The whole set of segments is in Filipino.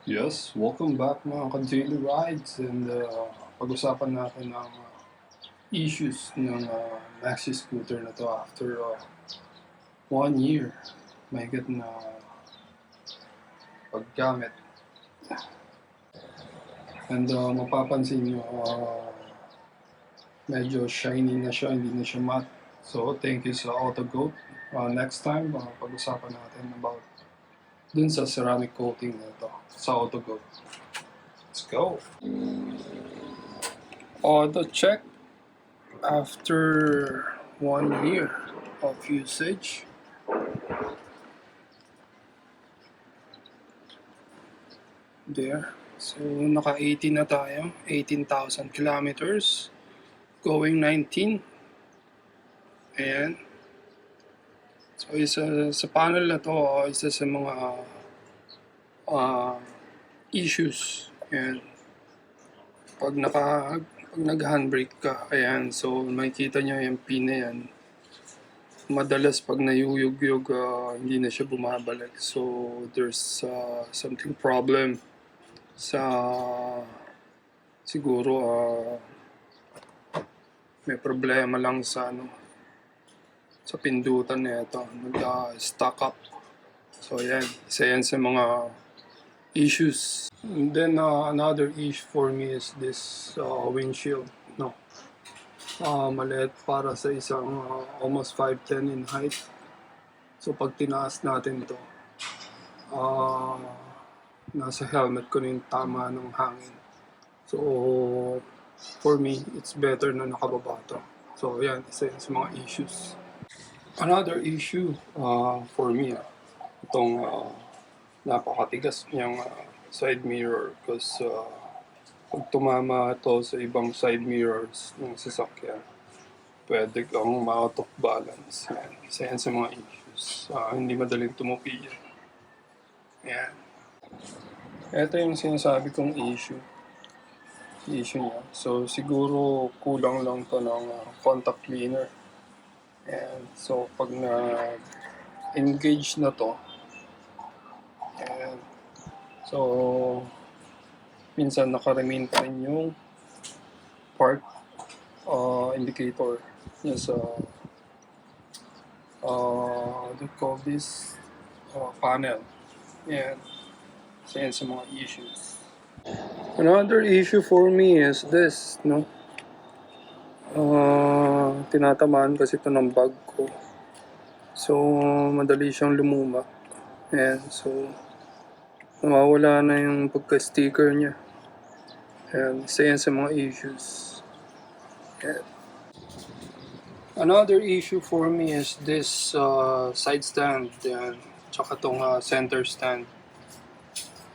Yes, welcome back mga ka-daily rides and pag-usapan natin ang issues ng Maxi scooter na to after 1 year mahigit na paggamit. And mapapansin nyo, medyo shiny na siya, hindi na siya matte. So thank you sa AutoGoat. Next time, pag-usapan natin about dun sa ceramic coating na ito sa AutoGoat. Let's go! Auto check after 1 year of usage. There. So, naka-18 na tayo. 18,000 kilometers. Going 19. Ayan. So, isa sa panel na to, isa sa mga issues. Ayan. Pag nag-handbrake ka, ayan. So, makikita nyo yung pin na yan. Madalas pag nayuyug-yug, hindi na siya bumabalik. So, there's something problem sa siguro may problema lang sa sa pindutan nito, nag-stuck up. So yan, isa yan sa mga issues. And then another issue for me is this windshield. No, maliit para sa isang almost 5'10" in height. So pag tinaas natin to, nasa helmet ko na yung tama ng hangin. So, for me, it's better na nakababa to. So, yan, isa yan sa mga issues. Another issue for me, itong napakatigas niyang side mirror because pag tumama ito sa ibang side mirrors ng sasakyan, pwede kang ma-out of balance. Yan, isa yan sa mga issues. Hindi madaling tumupi yan. Yan. Ito yung sinasabi kong issue niya. So, siguro kulang lang to ng contact cleaner. And so, pag na-engage na to, and so, minsan nakaremain pa rin yung park indicator niya sa what do you call this panel. And so, yan sa mga issues. Another issue for me is this, no? Tinatamaan kasi ito ng bag ko. So, madali siyang lumuma. Ayan, so, nawawala na yung pagka-sticker niya. Ayan, isa yan sa mga issues. Ayan. Another issue for me is this side stand. Ayan, tsaka itong center stand.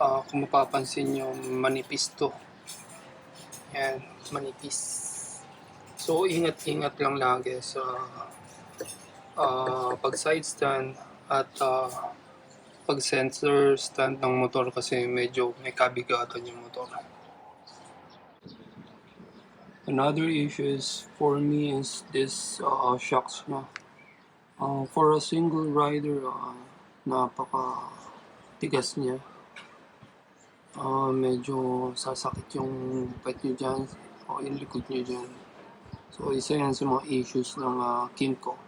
Kung mapapansin nyo, manipis to. Ayan, manipis. So, ingat-ingat lang lagi sa pag side stand at pag sensor stand ng motor kasi medyo may kabigatan yung motor. Another issue is for me is this shocks na. For a single rider, napaka tigas niya. Medyo sasakit yung pet nyo dyan o yung likod nyo dyan. So, isa yan sa mga issues ng Kymco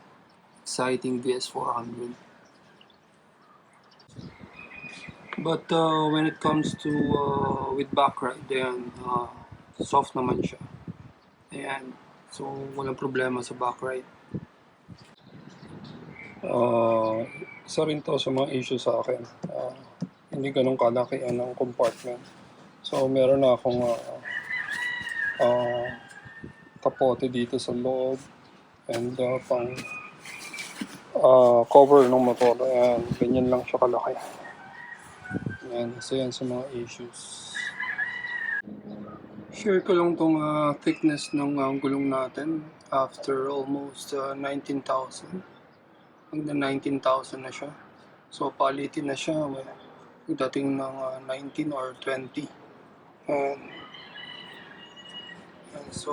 Exciting VS400. But when it comes to with back ride, then soft naman siya. Ayan. So, walang problema sa back ride. Isa rin to sa mga issues sa akin. Hindi ganun kalaki ang compartment. So, meron na akong kapote dito sa loob and pang cover ng motor. Ayan, ganyan lang siya kalaki. Ayan, so yan sa mga issues. Share ko lang tong thickness ng gulong natin after almost 19,000. Hanggang 19,000 na siya. So, palitin na siya. Dating ng 19 or 20. So,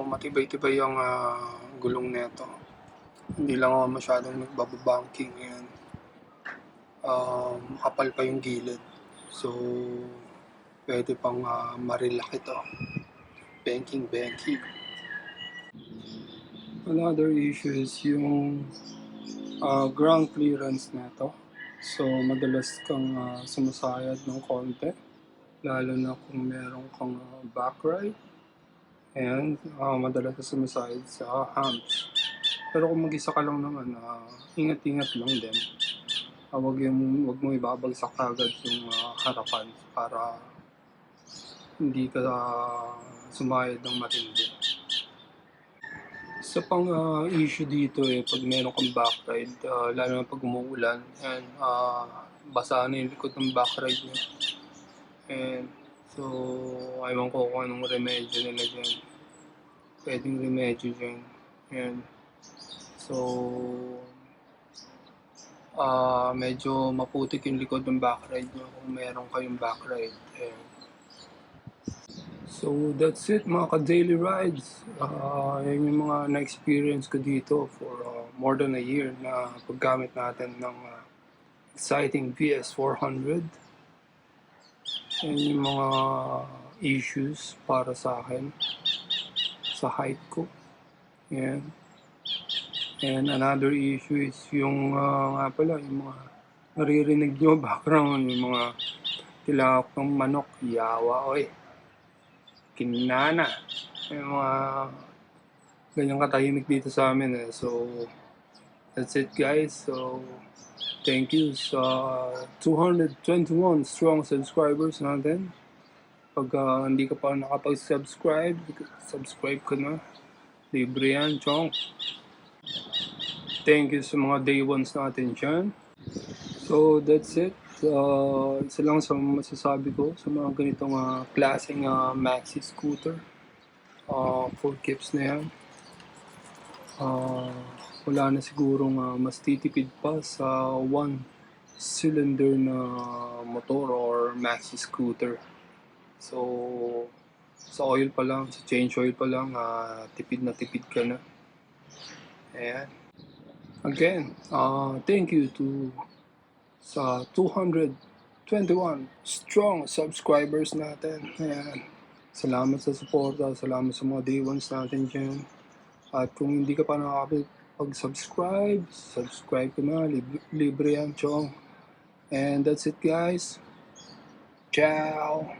matibay-tibay ang gulong nito. Hindi lang ako masyadong nagbababanking. Makapal pa yung gilid. So, pwede pang marilak ito. Banking. Another issue is yung ground clearance nito. So, madalas kang sumasayad ng konti. Lalo na kung meron kang back ride. And madalas ka sumasayad sa humps. Pero kung mag-isa ka lang naman, ingat-ingat lang din. Wag mo ibabagsak agad yung harapan para hindi ka sumayad ng matindi. Isa pang issue dito pag meron kang backride, lalo na pag umuulan, and basa na yung likod ng backride niya. And so, ewan ko kung anong remedyo nila dyan. Pwedeng remedyo dyan. And so, medyo maputik yung likod ng backride nyo kung meron kayong backride. And so that's it mga ka-daily rides. Yan yung mga na-experience ko dito for more than a year na paggamit natin ng exciting VS400. Yan yung mga issues para sa akin sa height ko. Yan. And another issue is yung nga pala, yung mga naririnig nyo background, yung mga tilawak ng manok, yawa, oy. Kinana. Yung mga ganyang katahimik dito sa amin. So, that's it guys. So, thank you sa 221 strong subscribers natin. Pag hindi ka pa nakapag-subscribe, subscribe ka na. Libre yan, chong. Thank you sa mga day ones natin dyan. So, that's it. Isa lang sa masasabi ko sa mga ganitong klaseng maxi scooter. 4 kips na yan. Wala na sigurong mas titipid pa sa 1 cylinder na motor or maxi scooter. So, sa oil pa lang, sa change oil pa lang, tipid na tipid ka na. Ayan. Again, thank you to sa 221 strong subscribers natin. Ayan. Salamat sa suporta, salamat sa mga day ones natin dyan. At kung hindi ka pa nakapag-subscribe, subscribe ka na, libre yan, chong. And that's it guys. Ciao!